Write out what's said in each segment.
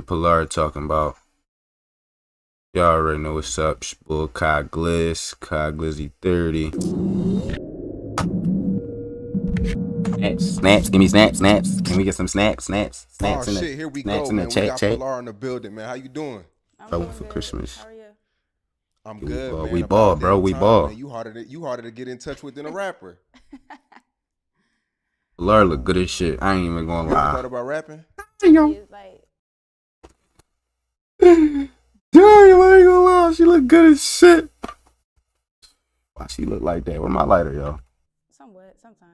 Pilar talking about. Y'all already know what's up. Bull Kai Gliss, Kai Glizzy 30. Snaps, give me snaps. Can we get some snaps Oh in the shit, here we snaps go, in the man. We chat got chat. Pilar in the building, man. How you doing? I'm Bro, doing for good. Christmas. How are you? I'm Yeah, good, we man. ball, About bro. damn We time, ball. man. You harder to get in touch with than a rapper. Pilar look good as shit. I ain't even gonna You ever lie. thought about rapping? Yeah, like Damn, I ain't gonna lie. She look good as shit. Why she look like that? Where my lighter, yo? somewhat, sometimes.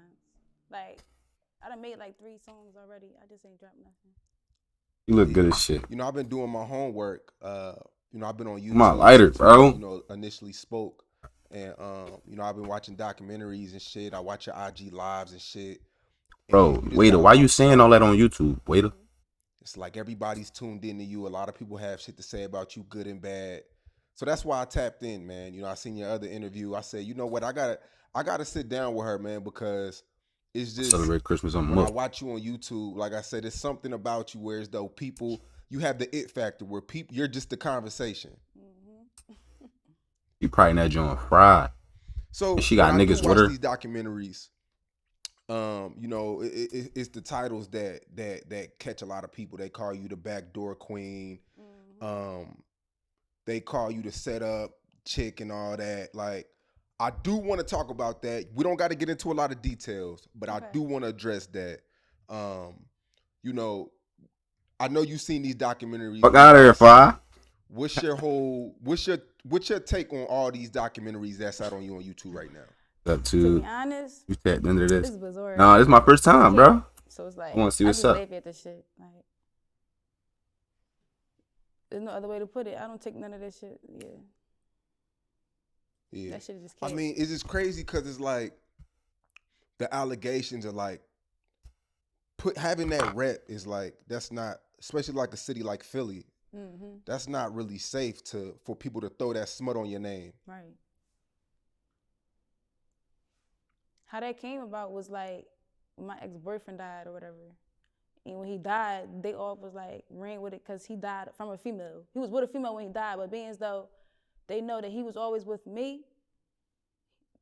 Like I done made like 3 songs already. I just ain't dropped nothing. You look good as shit. I've been doing my homework. I've been on My YouTube lighter, since bro. initially spoke, and I've been watching documentaries and shit. I watch your IG lives and shit. Bro, And you just waiter, got a why lot you to saying say. all that on YouTube? Waiter. It's like everybody's tuned into you. A lot of people have shit to say about you, good and bad. So that's why I tapped in, man. I seen your other interview. I said, you know what, I gotta sit down with her, man, because it's just Celebrate Christmas on when I Month. watch you on YouTube, like I said, it's something about you where as though people, you have the it factor where people, you're just the conversation. You probably that joint fried. And So she when got I do niggas with watch her. these documentaries, it's the titles that catch a lot of people. They call you the backdoor queen. Um, they call you the setup chick and all that. Like, I do want to talk about that. We don't got to get into a lot of details, but I do want to address that. Um, you know, I know you've seen these documentaries. Fuck out of here, fi. What's your take on all these documentaries that's out on you on YouTube right now? Up To to be honest, you tapped into this. this is bizarre. No, this is my first time, bro. So it's like I want to see I what's just up. laugh at this shit. Like there's no other way to put it. I don't take none of that shit. Yeah. That shit is just I mean, it's just crazy because it's like the allegations are like having that rep is like, that's not, especially like a city like Philly, that's not really safe for people to throw that smut on your name. Right. How that came about was like my ex-boyfriend died or whatever. And when he died, they all was like ran with it because he died from a female. He was with a female when he died, but being as though they know that he was always with me,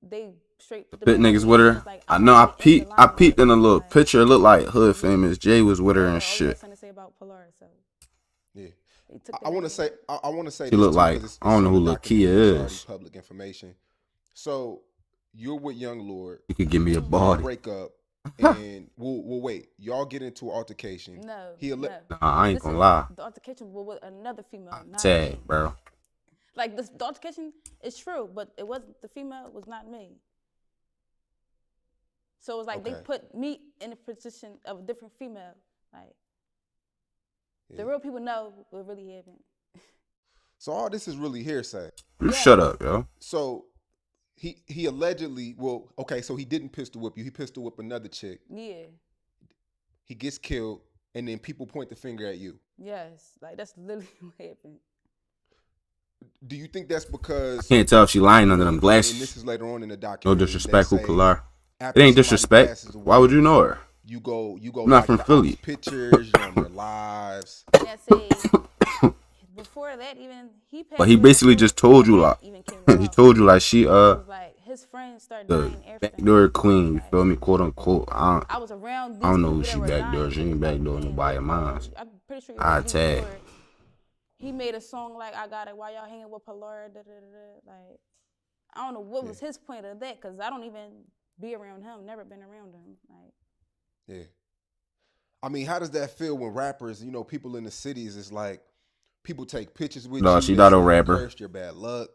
they straight put the Fit blame on niggas me. with And her. it's like, I I'm know. I already in the peeped. I limelight. peeped in a little Like, picture. It looked like Hood famous. Jay was with her and all shit. got something to say about Pilar, so Yeah. they took I want to say, I want to say She this look too, like because it's I don't know on who the Lakia documentary. It's already is. public information. So you're with Young Lord. You could give me a Y'all body. break up, and we'll wait. Y'all get into an altercation. no. Nah, I ain't gonna lie. The altercation was with another female, not Tag, me. bro. Like the altercation is true, but it wasn't the female. Was not me. So it was like they put me in a position of a different female. Like the real people know what really happened. So all this is really hearsay. You shut up, yo. So he allegedly, so he didn't pistol whip you. He pistol whip another chick. Yeah. He gets killed, and then people point the finger at you. Yes, like that's literally what happened. Do you think that's because Can't tell if she lying under them and glasses. this is later on in the No documentary. disrespectful, Pilar. It After ain't somebody disrespect. passes away, Why would you know her? You go I'm not like from the Philly. ops pictures, you're on their lives. Yeah, see, before that even he passed. But he away basically before just told you that like even came he about. told you like she It was like his friends started the dying after backdoor him. queen. You Like, feel me? Quote unquote. I was around these I don't know who people she that were backdoor. dying. She It ain't was like, backdoor man, nobody of mine. I'm pretty sure it I was tag. before. He made a song like "I Got It" while y'all hanging with Pilar. Like I don't know what was his point of that, because I don't even be around him. Never been around him. Like Yeah. I mean, how does that feel when rappers, people in the cities, is like people take pictures with No, you? she They not say a you rapper. cursed, you're bad luck.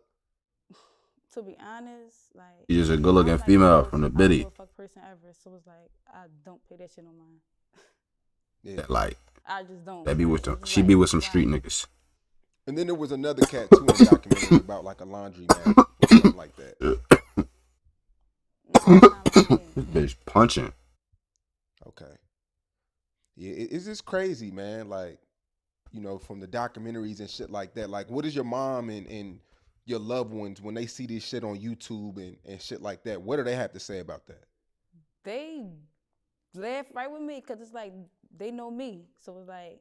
to be honest, like She's just a good looking I'm not female the from the most biddy. give a fuck person ever. So it's like I don't pay that shit no mind. Yeah. That like I just don't. that be Like, with them. it's She like, be with some why? street niggas. And then there was another cat too in the documentary about like a laundry mat or something like that. This bitch punching. Okay. Yeah, it's just crazy, man. Like, from the documentaries and shit like that. Like, what is your mom and your loved ones when they see this shit on YouTube and shit like that? What do they have to say about that? They laugh right with me because it's like they know me. So it's like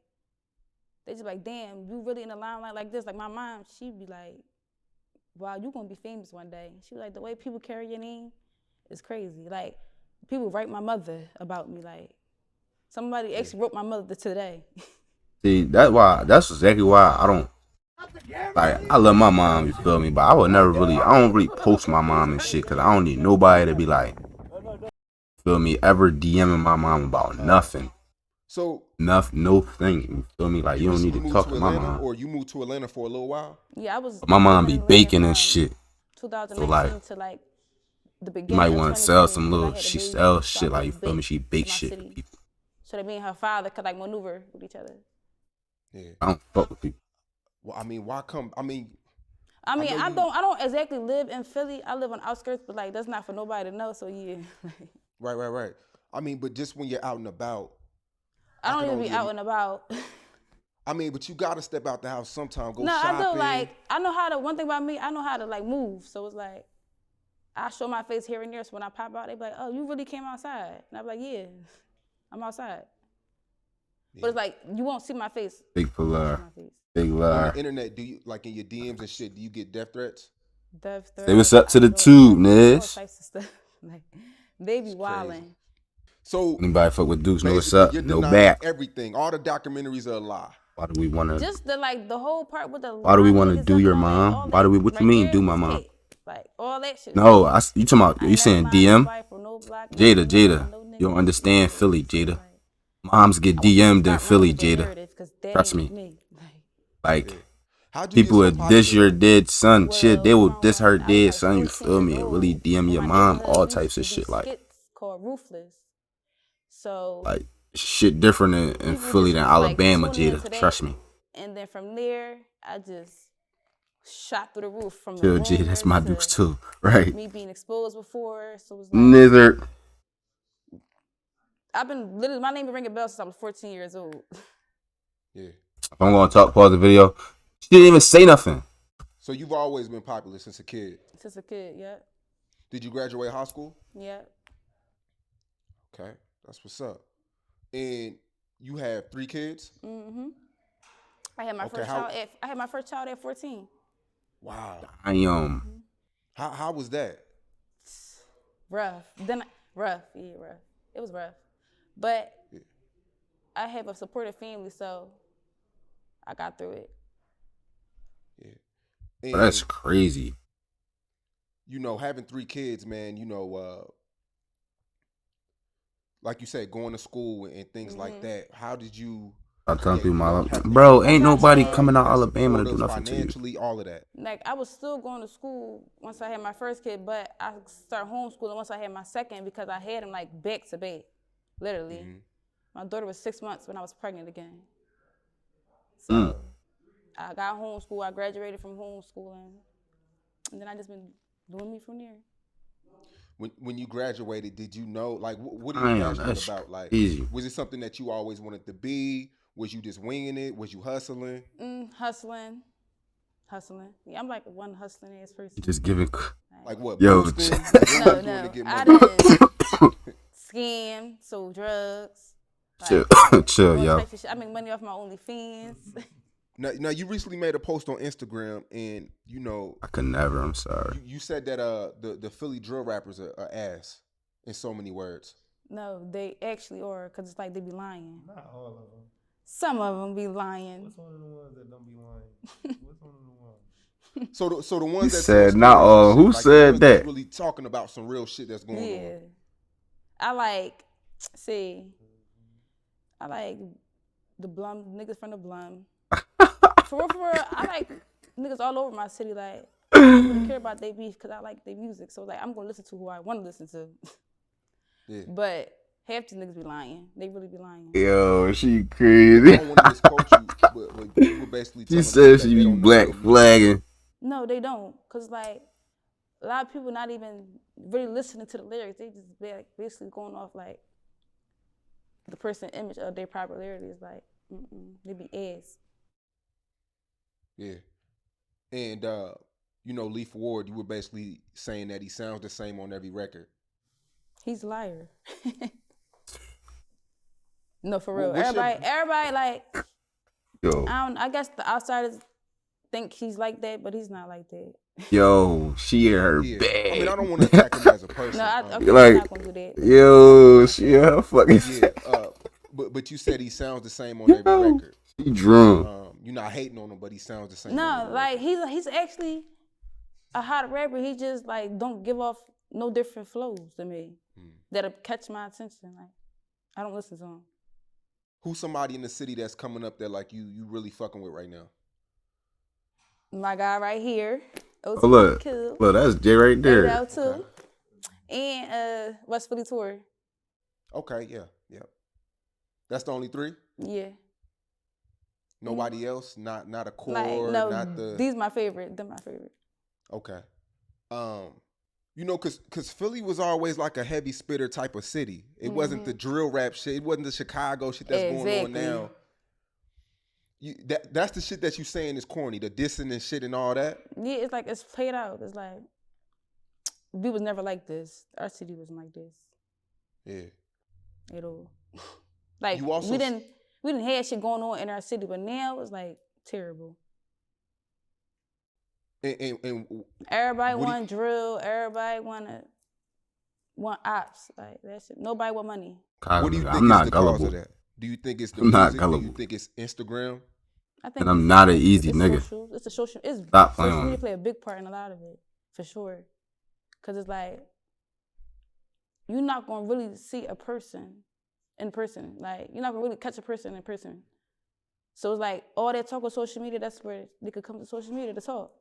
They just like, damn, you really in the limelight like this? Like my mom, she'd be like, wow, you gonna be famous one day. She was like, the way people carry your name is crazy. Like people write my mother about me. Like somebody actually wrote my mother today. See, that's exactly why I don't like. I love my mom, you feel me? But I would never really. I don't really post my mom and shit because I don't need nobody to be like, feel me, ever DMing my mom about nothing. So No thing. You feel me? Like you don't need recently to moved talk to to my Atlanta, mom. or you moved to Atlanta for a little while? Yeah, I was My mom living be in Atlanta baking and from shit. So like, 2019 to like the you beginning might of want to sell 2020 some because I little. had a She baby. sells So I shit like, you moved feel me? back She to bakes my shit for city people. so that me and her father could like maneuver with each other. Yeah. I don't fuck with people. Well, I mean, why come? I mean, I mean, know I you- don't exactly live in Philly. I live on the outskirts, but like that's not for nobody to know. So yeah, right. I mean, but just when you're out and about, I don't can even be only out and about. I mean, but you gotta step out the house sometime. Go No, I shopping. do. Like I know how to. One thing about me, I know how to like move. So it's like I show my face here and there. So when I pop out, they be like, "Oh, you really came outside?" And I be like, "Yeah, I'm outside." But it's like you won't see my face. Big Pilar. My face. Big On Pilar. the internet, do you like in your DMs and shit? Do you get death threats? Death Say what's threats. up to I the get all tube, all Niz. types of stuff. Like they be Crazy. wilding. So Anybody fuck with Dukes know what's basically, up. you're No denying back. everything. All the documentaries are a lie. Why do we want to? Just the whole part with the Why do we line want to niggas do up your and all that, mom? all Why do we? that What you right mean there do my was mom? cat. Like all that shit. No, you talking about? I You ain't never saying lied to DM? nobody for no block. Jada, No nigga, Jada. no nigga, You don't understand no Philly, shit, Jada. like, Moms get I want people to DM'd in stop running Philly, with that Jada. narrative because that Trust ain't me. me. Like How'd you get people so would dish popular your though? dead son, shit. They Well, would diss her I was dead like son. You 14 feel years me? And really old. DM In your my mom, neighborhood, all we types used of to do shit. Like skits called Ruthless. So shit different in people Philly just than was like Alabama, tuning Jada. into that, Trust me. and then from there, I just shot through the roof from the Chill, Jada. That's rumors my to Dukes too, right? me being exposed before. So it was like Neither. I've been literally my name been ringing bells since I was 14 years old. Yeah. If I'm gonna talk, pause the video. She didn't even say nothing. So you've always been popular since a kid. Since a kid, yeah. Did you graduate high school? Yeah. Okay, that's what's up. And you have 3 kids? Mm-hmm. I had my Okay, first child at 14. Wow. I How was that? Rough. Rough. It was rough. But I have a supportive family, so I got through it. And, that's crazy. you know, having 3 kids, man, you know, like you said, going to school and things like that. How did you? I tell people, have bro, ain't Like I nobody said, coming out that Alabama to support do us nothing to you. financially, all of that. Like I was still going to school once I had my first kid, but I started homeschooling once I had my second because I had him like back to back, literally. My daughter was 6 months when I was pregnant again. So I got homeschooled. I graduated from homeschooling, and then I just been doing me from there. When you graduated, did you know, like, what are you passionate about? Like, easy. was it something that you always wanted to be? Was you just winging it? Was you hustling? Hustling. Yeah, I'm like one hustling ass person. Just giving. Like what? Yo, Boosting? Like, what No, was you doing to get I money? didn't scam, sold drugs. chill, chill, All yo. types of shit. I make money off my OnlyFans. Now, you recently made a post on Instagram, and you know, I could never. I'm sorry. you said that the Philly drill rappers are ass in so many words. No, they actually are, because it's like they be lying. Not all of them. Some of them be lying. What's one of the ones that don't be lying? What's one of the ones? So the ones He that said tell not stories all. and Who shit, like, the said ones that's that? really talking about some real shit that's going Yeah. on. I like the Blum, niggas from the Blum. For real, I like niggas all over my city, like, I don't really care about their beef because I like their music. So, like, I'm going to listen to who I want to listen to. Yeah. But half the niggas be lying. They really be lying. Yo, she I crazy. don't want to misquote you, but you were basically She telling said people she that be they don't know black your music. flagging. No, they don't. Because, like, a lot of people not even really listening to the lyrics. They just be like basically going off, like, the person image of their popularity is like, they be ass. Yeah. And, you know, Leaf Ward, you were basically saying that he sounds the same on every record. He's a liar. No, for real. Well, what's your- Everybody, like, Yo, I guess the outsiders think he's like that, but he's not like that. yo, she in her Yeah. bag. I mean, I don't want to attack him as a person. No, okay, I'm Like, not gonna do that. yo, she in her fucking. Yeah. But you said he sounds the same on every Yo, record. she drunk. You're not hating on him, but he sounds the same. on No, every like record. he's actually a hot rapper. He just like don't give off no different flows to me that'll catch my attention. Like I don't listen to him. Who's somebody in the city that's coming up there like you really fucking with right now? My guy right here. Oh, look, Cool. look, that's Jay right there. Out too. And West Philly Tour. Okay, yeah. That's the only three? Yeah. Nobody else? Not a core, Like no, not the these my favorite. They're my favorite. Okay. You know, cause Philly was always like a heavy spitter type of city. It wasn't the drill rap shit. It wasn't the Chicago shit that's going on now. That's the shit that you saying is corny, the dissing and shit and all that. Yeah, it's like it's played out. It's like we was never like this. Our city wasn't like this. Yeah. At all. Like You also we didn't have shit going on in our city, but now it's like terrible. And Everybody want drill. Everybody want ops. Like that shit. Nobody want money. what do you think I'm is not the gullible. cause of that? Do you think it's the I'm not music? gullible. Do you think it's Instagram? I think And I'm not an easy it's nigga. social. It's a social. It's Stop playing social with media me. play a big part in a lot of it, for sure. Cause it's like you're not gonna really see a person in person. Like you're not gonna really catch a person in person. So it's like all that talk on social media. That's where they could come to social media to talk.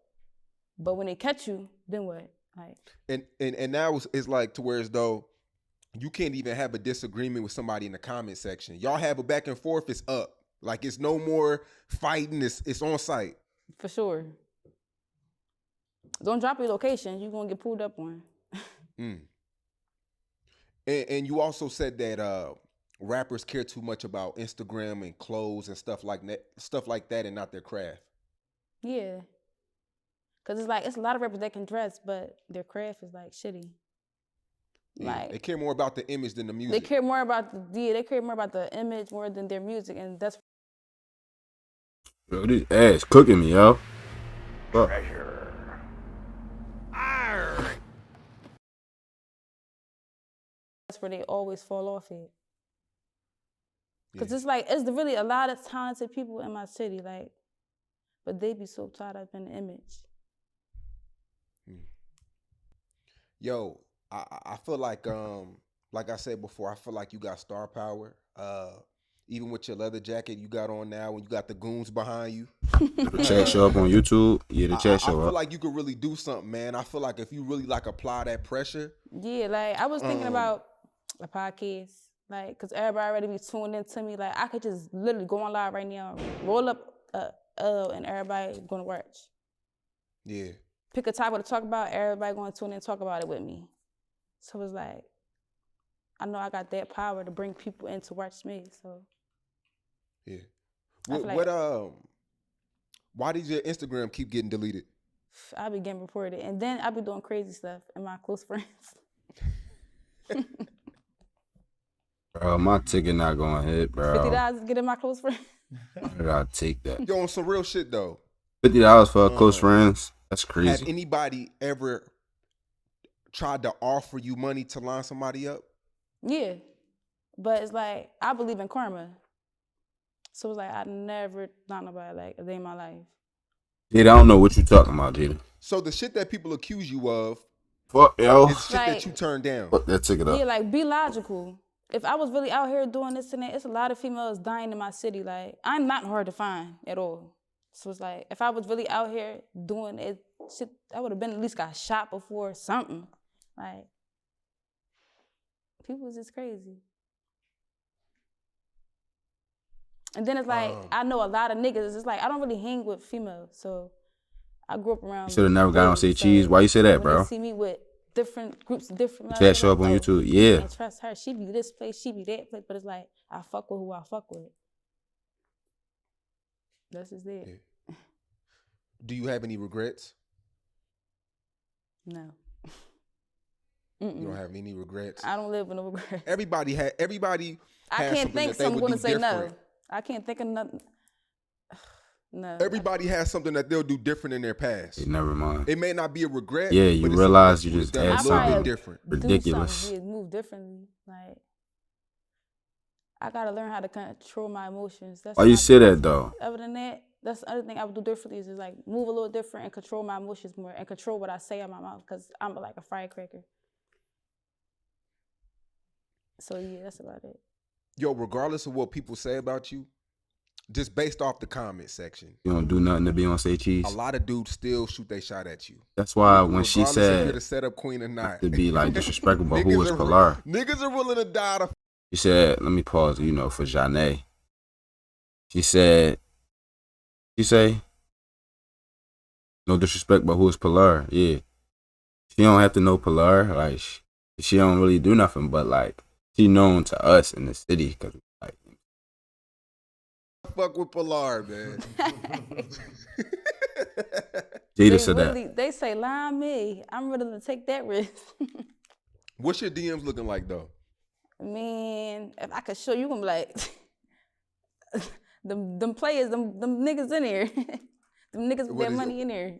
But when they catch you, then what? Like And now it's like to where as though you can't even have a disagreement with somebody in the comment section. Y'all have a back and forth, it's up. Like it's no more fighting, it's on site. for sure. Don't drop your location. You're gonna get pulled up on. And you also said that rappers care too much about Instagram and clothes and stuff like that and not their craft. Yeah. Cause it's like it's a lot of rappers that can dress, but their craft is like shitty. Yeah, Like they care more about the image than the music. they care more about the image more than their music, and that's Yo, this ass cooking me, yo. Fuck. where they always fall off it. Cause Yeah. it's like it's really a lot of talented people in my city, like, but they be so tied up in the image. Yo, I feel like I said before, I feel like you got star power. Even with your leather jacket you got on now, when you got the goons behind you. The chat show up on YouTube. Yeah, the chat I show feel up. like you could really do something, man. I feel like if you really like apply that pressure. Yeah, like I was thinking about a podcast, like, cause everybody already be tuned into me. Like I could just literally go on live right now, roll up and everybody gonna watch. Yeah. Pick a topic to talk about, everybody gonna tune in and talk about it with me. So it's like, I know I got that power to bring people in to watch me. So Yeah. I feel like- Why did your Instagram keep getting deleted? I be getting reported, and then I be doing crazy stuff and my close friends. Bro, my ticket not going to hit, bro. $50 to get in my close friends. I gotta take that. Yo, on some real shit though. $50 for a close friends? That's Have crazy. anybody ever tried to offer you money to line somebody up? Yeah, but it's like I believe in karma. So it's like I never thought nobody like a day in my life. Jada, I don't know what you talking about, Jada. So the shit that people accuse you of Fuck, yo. is shit that Like- you turned down. Fuck that ticket up. Yeah, like be logical. If I was really out here doing this and that, it's a lot of females dying in my city. Like I'm not hard to find at all. So it's like if I was really out here doing it, shit, I would have been at least got shot before something. Like people is just crazy. And then it's like I know a lot of niggas. It's like I don't really hang with females, so I grew up around. You should have never got on Say ladies, Cheese. so Why you say that, when bro? They see me with different groups, different. Chat show up on YouTube. Yeah. Can't trust her. She be this place, she be that place. But it's like I fuck with who I fuck with. That's just it. Yeah. Do you have any regrets? No. You don't have any regrets? I don't live with no regret. Everybody I has can't something think that they so I'm would gonna do say different. no. I can't think of nothing. No. Everybody has something that they'll do different in their past. Hey, never mind. It may not be a regret. Yeah, you but it's realize something you that just done had a I little bit probably different. ridiculous. do something, move differently. Like I gotta learn how to control my emotions. That's Why you my say that biggest- though? Other than that, that's the other thing I would do differently is just like move a little different and control my emotions more and control what I say out my mouth because I'm like a firecracker. So yeah, that's about it. Yo, regardless of what people say about you, just based off the comment section, You don't do nothing to be on say a cheese. lot of dudes still shoot their shot at you. That's why when she Regardless if you're said the setup queen or not. to be like disrespectful, but who Niggas was are- Pilar? Niggas are willing to die to She said, let me pause, for Janae. She said, no disrespect, but who is Pilar? Yeah. She don't have to know Pilar. Like, she don't really do nothing, but like, she known to us in the city. Cause like, fuck with Pilar, man. Jada said that. They say lie me. I'm ready to take that risk. What's your DMs looking like though? Man, if I could show you, I'm like, them players, them niggas in there. Them niggas with What their is money in there.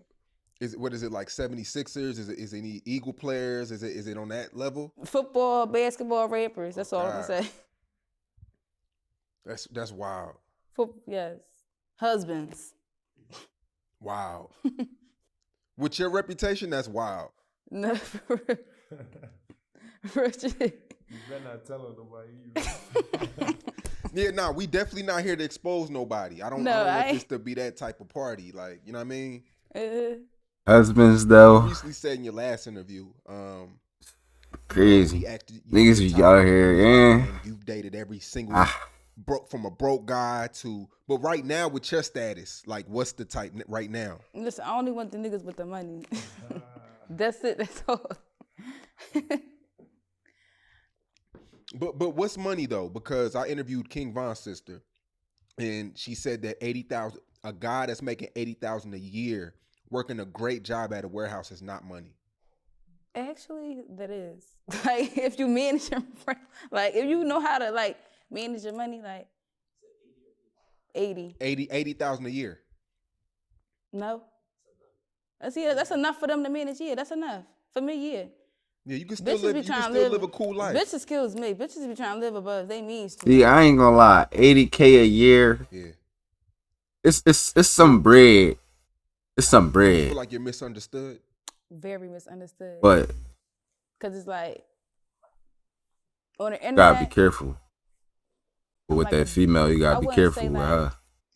What is it like 76ers? Is any Eagle players? Is it on that level? Football, basketball, rappers. That's all I'm God. gonna say. That's wild. Yes. Husbands. Wow. With your reputation, that's wild. No, for real. Real shit. You better not tell her nobody either. Yeah, nah, we definitely not here to expose nobody. I don't No, want I this to be that type of party. Like, you know what I mean? Husbands You though, recently said in your last interview, crazy. you acted, Niggas the be type out of here, dude, yeah. and you've dated every single from a broke guy to. But right now, with your status, like, what's the type right now? Listen, I only want the niggas with the money. That's it. That's all. But what's money though? Because I interviewed King Von's sister, and she said that 80,000, a guy that's making 80,000 a year, working a great job at a warehouse is not money. Actually, that is. Like, if you manage your, like, if you know how to, like, manage your money, like, 80. 80,000 a year. No. That's enough for them to manage. Yeah, that's enough. For me, yeah. Yeah, you can still Bitches live. be You can trying to still live live a cool life. Bitches, excuse me. Bitches be trying to live above they means to. See, I ain't gonna lie, 80K a year. Yeah. It's some bread. It's some You bread. feel like you're misunderstood. Very misunderstood. But Because it's like, on the you internet. gotta be careful. But with Like, that female, you I gotta be wouldn't careful say, with like, her.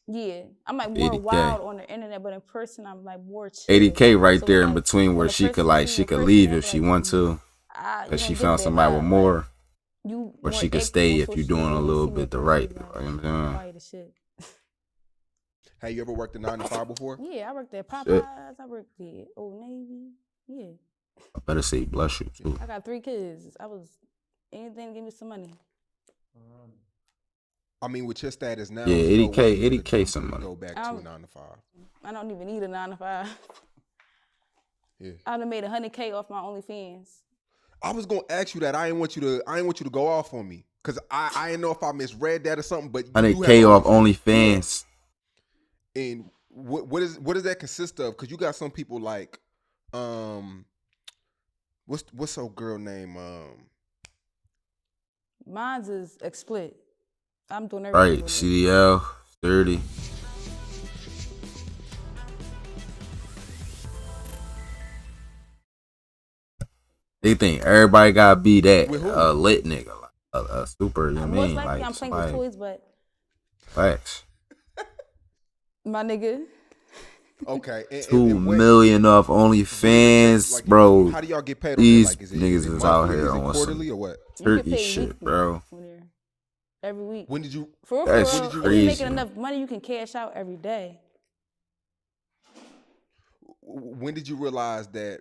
Yeah. I'm like more 80K. wild on the internet, but in person, I'm like more chill. 80K right So, there in like, between when where the she person could like see she you in could person, leave they if be she like, want to, you cause don't she get found that somebody vibe. with more, Like, you or more she could active stay on if you social doing a media, little see me bit in the person, right. like, You know what I'm saying? quiet as shit. Have you ever worked a 9 to 5 before? Yeah, I worked at Popeyes. Shit. I worked at Old Navy. Yeah. I better say bless you too. I got 3 kids. I was anything to give me some money. I mean, with your status now, Yeah, there's no 80K, way you 80K could some money. go back to a 9 to 5. I don't even need a 9 to 5. Yeah. I done made $100K off my OnlyFans. I was gonna ask you that. I didn't want you to go off on me because I didn't know if I misread that or something. But you do 100K have off OnlyFans. OnlyFans. And what does that consist of? Because you got some people like, what's her girl name? Mine's is split. I'm doing everything. Right, with it. CDL 30. They think everybody gotta be that With who? lit nigga, like a super. You know what I Most mean? likely Like I'm playing with somebody. toys, but Facts. my nigga. Okay, 2 million off OnlyFans, like, bro. How do y'all get paid? These on that? Like, niggas is out monthly? here Is it on quarterly some or what? You get turkey paid shit, weekly bro. from there. Every week. When did you? For real, That's for real, if crazy. you making enough money, you can cash out every day. When did you realize that?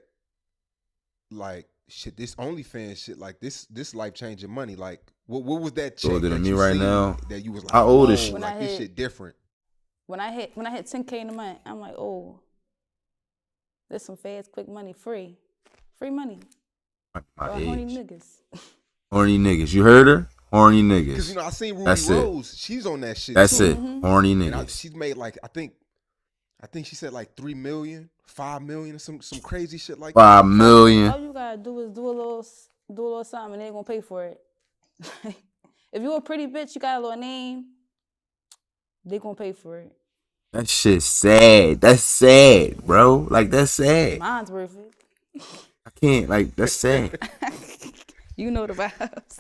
Like, shit, this OnlyFans shit, like this life changing money. Like, what was that check Older that than me you right seen now? that you was like, How old is whoa, she? When like I this hit- shit different. When I hit 10K in a month, I'm like, oh, there's some fast, quick money, free money. My Or horny age. niggas. Horny niggas. You heard her? Horny Because niggas. I seen Ruby That's it. Rose. She's on that shit That's too. it. Horny And niggas. she's made like I think she said like 3 million, 5 million, some crazy shit like 5 that. million. All you gotta do is do a little something, and they gonna pay for it. If you a pretty bitch, you got a little name, they gonna pay for it. That shit's sad. That's sad, bro. Like that's sad. Mine's worth it. I can't. Like that's sad, You know the vibes.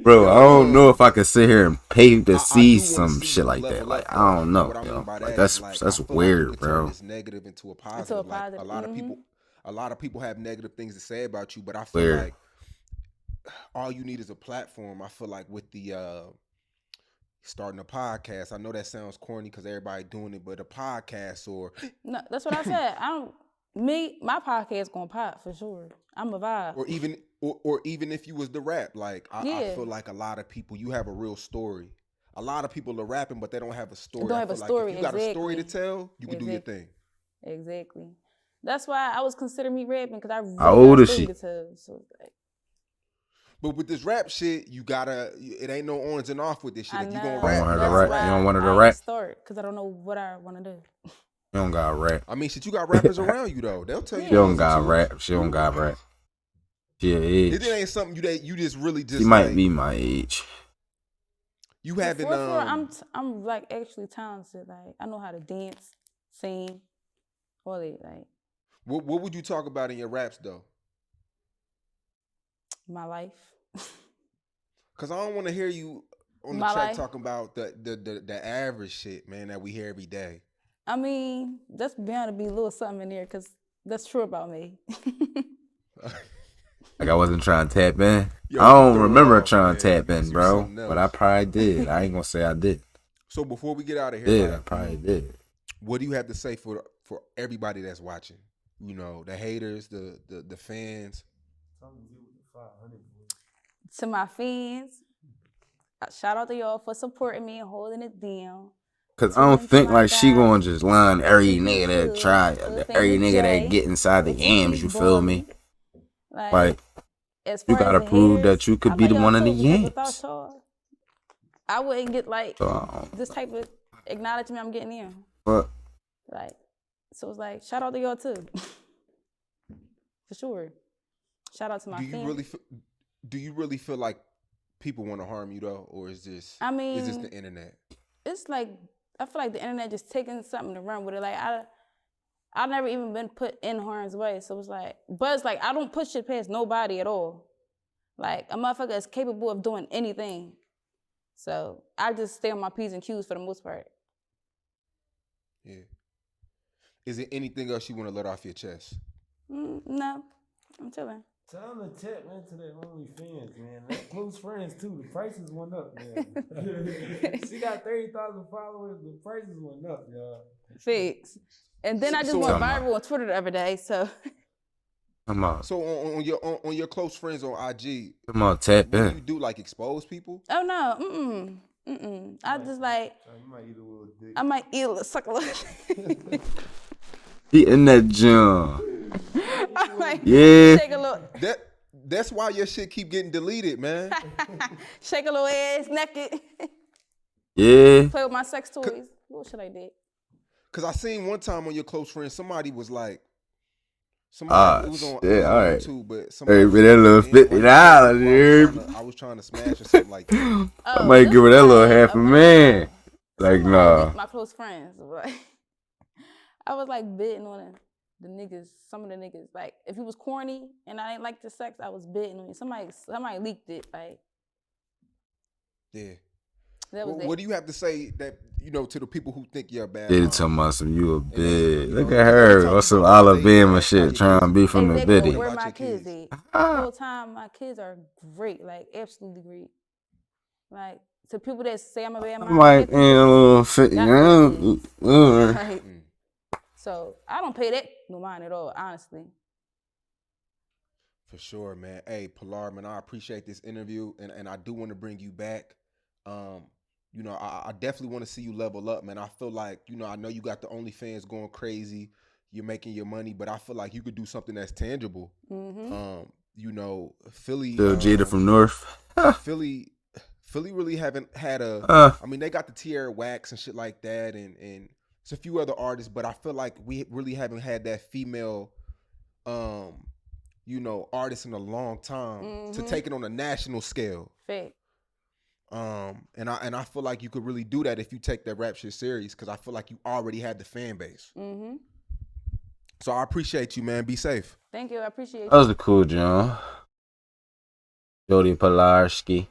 bro. I don't know if I could sit here and pay to I see do wanna some see shit you like that. level Like up, I though. don't know, What I mean yo. by Like that is, that's I feel like you weird, could turn bro. this negative into a positive. Like positive. a lot of people have negative things to say about you, but I feel Weird. like all you need is a platform. I feel like with the starting a podcast. I know that sounds corny because everybody doing it, but a podcast or No, that's what I said. My podcast gonna pop for sure. I'm a vibe. or even if you was the rap, like I Yeah. feel like a lot of people, you have a real story. A lot of people are rapping, but they don't have a story. Don't I have feel a like story, if you got a story to exactly. tell, you can do your thing. Exactly. That's why I was considering me rapping because I really How old got a is story she? to tell. So like, But with this rap shit, it ain't no on and off with this shit. I If you know. gonna I don't rap, want her you to That's gotta rap. why You don't want her to I rap. ain't start because I don't know what I want to do. You don't got rap. I mean, shit, you got rappers around you though. They'll tell you. She don't ones and got twos. rap. She don't got rap. She her age. It ain't something you just really just. She might like, be my age. You But haven't. I'm like actually talented. Like I know how to dance, sing, all that. Like What would you talk about in your raps though? my life. Cause I don't want to hear you on the My track life. talking about the average shit, man, that we hear every day. I mean, that's bound to be a little something in there because that's true about me. Like I wasn't trying to tap in. Yo, I you don't throw it remember off, trying man. to tap You in, do bro. something But I else. probably did. I ain't gonna say I did. So before we get out of here, Did I like, probably did. what do you have to say for everybody that's watching? You know, the haters, the fans. Something to do with the 500 boys. To my fans, shout out to y'all for supporting me and holding it down. Cause I don't Tune think into my like she guys. gonna just line every Thank you, nigga that Pilar. try, Thank every you, nigga Jay. that get inside the Thank you, yams. You Big feel me? Boy. Like As you far gotta as the prove haters, that you could I be love the y'all one of the too, because yams. without y'all, I wouldn't get like So, this type of acknowledgement I'm getting in. but Like, so it's like shout out to y'all too, for sure. Shout out to my fans. Do you really feel like people want to harm you though, or is this I mean, is this the internet? It's like I feel like the internet just taking something to run with it. Like I never even been put in harm's way, so it's like, but it's like I don't push it past nobody at all. Like a motherfucker is capable of doing anything, so I just stay on my P's and Q's for the most part. Yeah. Is there anything else you want to let off your chest? No, I'm chilling. Tell them to tap into their OnlyFans, man. That close friends too. The prices went up, man. She got 30,000 followers. The prices went up, y'all. Fix. And then I just So- went viral on Twitter the other day. So come on, So on your close friends on IG, come on, tap what do in. you do? Like expose people? oh no, I just like You might eat a little dick. I might eat a little, suck a little. He in that gym. I might Yeah. shake a little. That's why your shit keep getting deleted, man. Shake a little ass naked. Yeah. Play with my sex toys. What should I do? Cause I seen one time on your close friends, somebody was like, it was on, shit, all right. YouTube, but Hey, somebody but that little $50, I was trying to smash or something like that. I might give her that little half a man. Like, nah. My close friends. Like, I was like bidding on the niggas, some of the niggas. Like, if you was corny and I didn't like the sex, I was bidding on you. Somebody leaked it. Like, Yeah. that was What do you have to say that to the people who think you're a bad They mom? talking about some you a then, bitch. you Look know, at they her talk or some about how they Alabama how shit your trying to kids- be from the exactly bitty. where About my your kids kids. at. Ah. The whole time, my kids are great. Like, absolutely great. Like, to people that say I'm a bad I mom, might half in a little fit. got my kids. Uh, Like, so I don't pay that no mind at all, honestly. For sure, man. Hey, Pilar, man, I appreciate this interview, and I do want to bring you back. I definitely want to see you level up, man. I feel like, I know you got the OnlyFans going crazy. You're making your money, but I feel like you could do something that's tangible. you know, Philly. Still Jada from North. Philly really haven't had a. I mean, they got the Tierra Wax and shit like that, and it's a few other artists, but I feel like we really haven't had that female, you know, artist in a long time to take it on a national scale. Fake. And I feel like you could really do that if you take that rap shit serious, because I feel like you already had the fan base. So I appreciate you, man. Be safe. Thank you. I appreciate you. That was a cool job. Jody Pilarski.